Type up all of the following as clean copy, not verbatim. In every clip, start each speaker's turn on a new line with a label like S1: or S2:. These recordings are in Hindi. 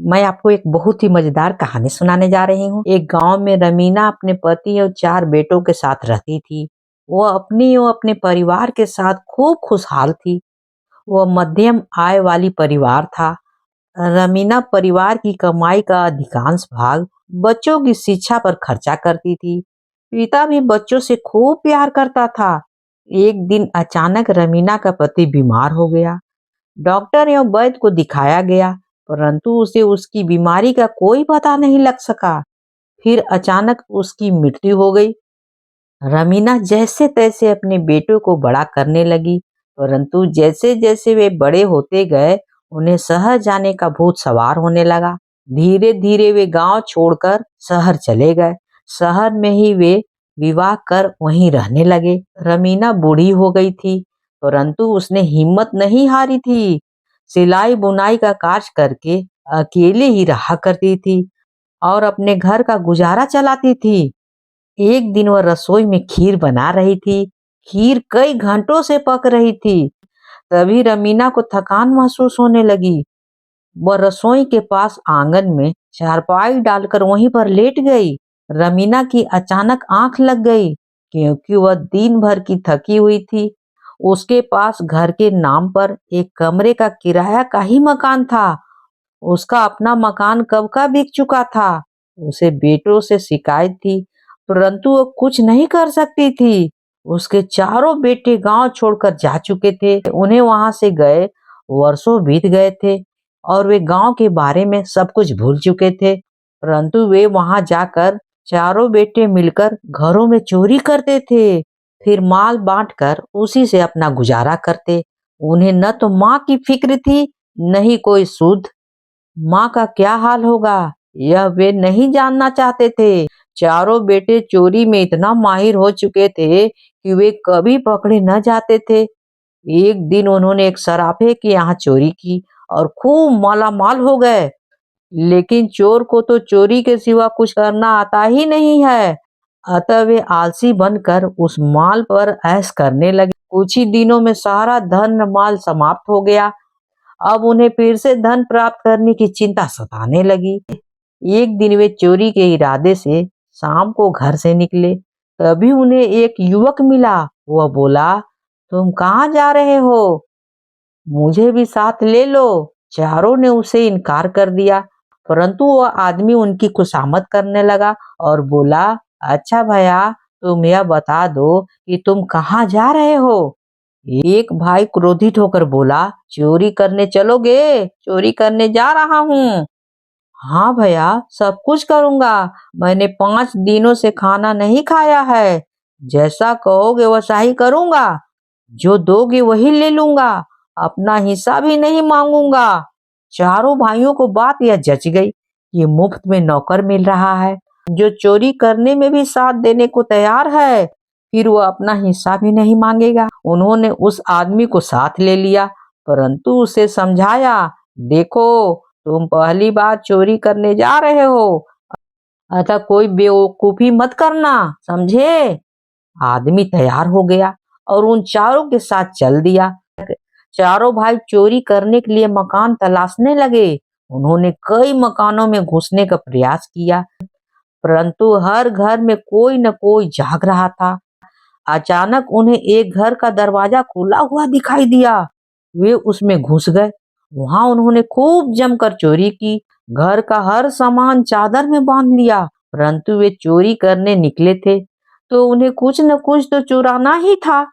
S1: मैं आपको एक बहुत ही मजेदार कहानी सुनाने जा रही हूँ। एक गांव में रमीना अपने पति और 4 बेटों के साथ रहती थी। वो अपनी और अपने परिवार के साथ खूब खुशहाल थी। वह मध्यम आय वाली परिवार था। रमीना परिवार की कमाई का अधिकांश भाग बच्चों की शिक्षा पर खर्चा करती थी। पिता भी बच्चों से खूब प्यार करता था। एक दिन अचानक रमीना का पति बीमार हो गया। डॉक्टर एवं वैद्य को दिखाया गया, परंतु उसे उसकी बीमारी का कोई पता नहीं लग सका। फिर अचानक उसकी मृत्यु हो गई। रमीना जैसे तैसे अपने बेटों को बड़ा करने लगी, परंतु जैसे जैसे वे बड़े होते गए उन्हें शहर जाने का भूत सवार होने लगा। धीरे धीरे वे गांव छोड़कर शहर चले गए। शहर में ही वे विवाह कर वहीं रहने लगे। रमीना बूढ़ी हो गई थी, परंतु उसने हिम्मत नहीं हारी थी। सिलाई बुनाई का कार्य करके अकेले ही रहा करती थी और अपने घर का गुजारा चलाती थी। एक दिन वह रसोई में खीर बना रही थी। खीर कई घंटों से पक रही थी। तभी रमीना को थकान महसूस होने लगी। वह रसोई के पास आंगन में चारपाई डालकर वहीं पर लेट गई। रमीना की अचानक आंख लग गई, क्योंकि वह दिन भर की थकी हुई थी। उसके पास घर के नाम पर एक कमरे का किराया का ही मकान था। उसका अपना मकान कब का बिक चुका था। उसे बेटों से शिकायत थी, परंतु वो कुछ नहीं कर सकती थी। उसके चारों बेटे गांव छोड़कर जा चुके थे। उन्हें वहां से गए वर्षों बीत गए थे और वे गांव के बारे में सब कुछ भूल चुके थे। परंतु वे वहां जाकर चारों बेटे मिलकर घरों में चोरी करते थे। फिर माल बांटकर उसी से अपना गुजारा करते। उन्हें न तो माँ की फिक्र थी, न ही कोई सुध। माँ का क्या हाल होगा यह वे नहीं जानना चाहते थे। चारों बेटे चोरी में इतना माहिर हो चुके थे कि वे कभी पकड़े न जाते थे। एक दिन उन्होंने एक सराफे के यहाँ चोरी की और खूब मालामाल हो गए। लेकिन चोर को तो चोरी के सिवा कुछ करना आता ही नहीं है। अतः वे आलसी बनकर उस माल पर ऐश करने लगे। कुछ ही दिनों में सारा धन माल समाप्त हो गया। अब उन्हें फिर से धन प्राप्त करने की चिंता सताने लगी। एक दिन वे चोरी के इरादे से शाम को घर से निकले। तभी उन्हें एक युवक मिला। वह बोला, तुम कहाँ जा रहे हो? मुझे भी साथ ले लो। चारों ने उसे इनकार कर दिया, परंतु वह आदमी उनकी खुशामद करने लगा और बोला, अच्छा भैया, तुम यह बता दो कि तुम कहाँ जा रहे हो? एक भाई क्रोधित होकर बोला, चोरी करने चलोगे? चोरी करने जा रहा हूँ। हाँ भैया, सब कुछ करूंगा। मैंने 5 दिनों से खाना नहीं खाया है। जैसा कहोगे वैसा ही करूंगा। जो दोगे वही ले लूंगा। अपना हिस्सा भी नहीं मांगूंगा। चारों भाइयों को बात यह जच गई कि मुफ्त में नौकर मिल रहा है, जो चोरी करने में भी साथ देने को तैयार है, फिर वह अपना हिस्सा भी नहीं मांगेगा। उन्होंने उस आदमी को साथ ले लिया, परंतु उसे समझाया, देखो, तुम पहली बार चोरी करने जा रहे हो, अतः कोई बेवकूफी मत करना, समझे? आदमी तैयार हो गया और उन चारों के साथ चल दिया। चारों भाई चोरी करने के लिए मकान तलाशने लगे। उन्होंने कई मकानों में घुसने का प्रयास किया, परंतु हर घर में कोई न कोई जाग रहा था। अचानक उन्हें एक घर का दरवाजा खुला हुआ दिखाई दिया। वे उसमें घुस गए। वहां उन्होंने खूब जमकर चोरी की। घर का हर सामान चादर में बांध लिया। परंतु वे चोरी करने निकले थे तो उन्हें कुछ न कुछ तो चुराना ही था।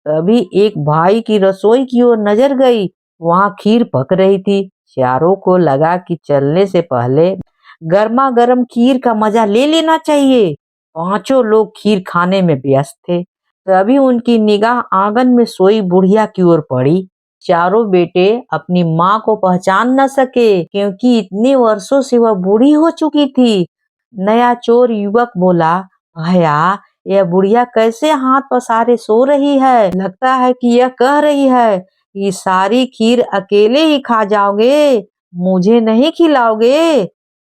S1: तभी एक भाई की रसोई की ओर नजर गई। वहां खीर पक रही थी। चारों को लगा कि चलने से पहले गर्मा गर्म खीर का मजा ले लेना चाहिए। पांचों लोग खीर खाने में व्यस्त थे। तभी उनकी निगाह आंगन में सोई बुढ़िया की ओर पड़ी। चारों बेटे अपनी माँ को पहचान न सके, क्योंकि इतने वर्षों से वह बूढ़ी हो चुकी थी। नया चोर युवक बोला, भैया, यह बुढ़िया कैसे हाथ पसारे सो रही है? लगता है कि यह कह रही है कि सारी खीर अकेले ही खा जाओगे, मुझे नहीं खिलाओगे।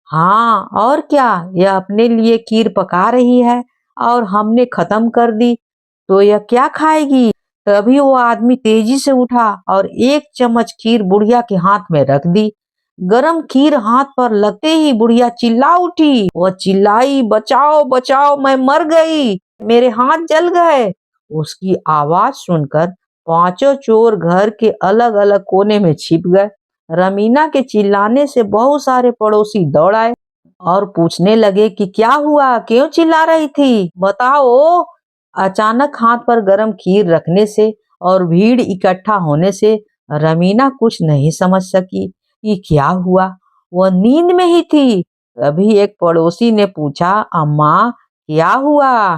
S1: हाँ और क्या, यह अपने लिए खीर पका रही है और हमने खत्म कर दी तो यह क्या खाएगी? तभी वो आदमी तेजी से उठा और एक चम्मच खीर बुढ़िया के हाथ में रख दी। गरम खीर हाथ पर लगते ही बुढ़िया चिल्ला उठी। वह चिल्लाई, बचाओ बचाओ, मैं मर गई, मेरे हाथ जल गए। उसकी आवाज सुनकर पांचों चोर घर के अलग अलग कोने में छिप गए। रमीना के चिल्लाने से बहुत सारे पड़ोसी दौड़ आए और पूछने लगे कि क्या हुआ, क्यों चिल्ला रही थी, बताओ। अचानक हाथ पर गरम खीर रखने से और भीड़ इकट्ठा होने से रमीना कुछ नहीं समझ सकी कि क्या हुआ। वह नींद में ही थी। तभी एक पड़ोसी ने पूछा, अम्मा क्या हुआ,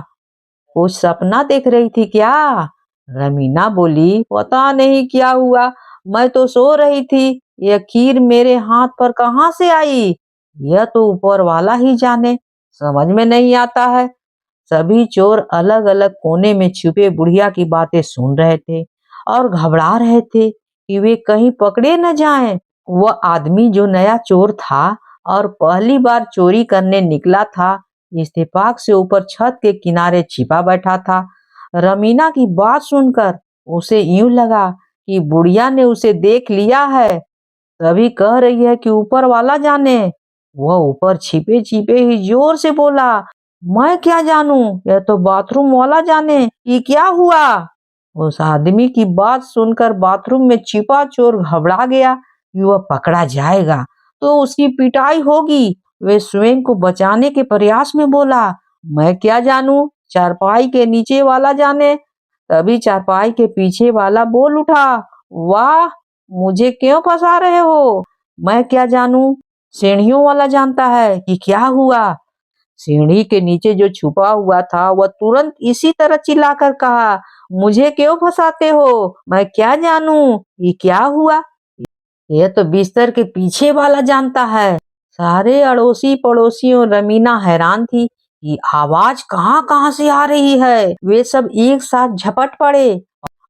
S1: कुछ सपना देख रही थी क्या? रमीना बोली, पता नहीं क्या हुआ, मैं तो सो रही थी, यह खीर मेरे हाथ पर कहाँ से आई, यह तो ऊपर वाला ही जाने, समझ में नहीं आता है। सभी चोर अलग अलग कोने में छुपे बुढ़िया की बातें सुन रहे थे और घबरा रहे थे कि वे कहीं पकड़े न जाएं। वह आदमी जो नया चोर था और पहली बार चोरी करने निकला था, इत्तेफाक से ऊपर छत के किनारे छिपा बैठा था। रमीना की बात सुनकर उसे यूं लगा कि बुढ़िया ने उसे देख लिया है, तभी कह रही है कि ऊपर वाला जाने। वह ऊपर छिपे छिपे ही जोर से बोला, मैं क्या जानूं, यह तो बाथरूम वाला जाने कि क्या हुआ। उस आदमी की बात सुनकर बाथरूम में छिपा चोर घबरा गया कि वह पकड़ा जाएगा तो उसकी पिटाई होगी। वे स्वयं को बचाने के प्रयास में बोला, मैं क्या जानूं, चारपाई के नीचे वाला जाने। तभी चारपाई के पीछे वाला बोल उठा, वाह, मुझे क्यों फंसा रहे हो, मैं क्या जानूं, सीढ़ियों वाला जानता है कि क्या हुआ। सीढ़ी के नीचे जो छुपा हुआ था वह तुरंत इसी तरह चिल्लाकर कहा, मुझे क्यों फंसाते हो, मैं क्या जानूं ये क्या हुआ, यह तो बिस्तर के पीछे वाला जानता है। सारे अड़ोसी पड़ोसी और रमीना हैरान थी कि आवाज कहाँ कहाँ से आ रही है। वे सब एक साथ झपट पड़े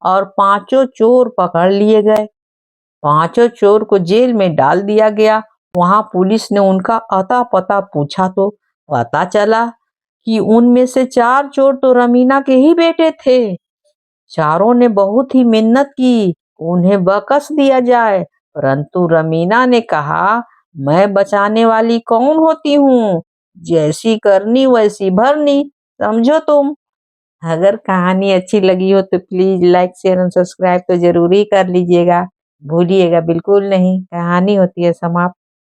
S1: और पांचों चोर पकड़ लिए गए। पांचों चोर को जेल में डाल दिया गया। वहां पुलिस ने उनका अता पता पूछा तो पता चला कि उनमें से चार चोर तो रमीना के ही बेटे थे। चारों ने बहुत ही मिन्नत की उन्हें बख्श दिया जाए, परंतु रमीना ने कहा, मैं बचाने वाली कौन होती हूँ, जैसी करनी वैसी भरनी, समझो तुम। अगर कहानी अच्छी लगी हो तो प्लीज लाइक शेयर और सब्सक्राइब तो जरूर ही कर लीजिएगा, भूलिएगा बिल्कुल नहीं। कहानी होती है समाप्त।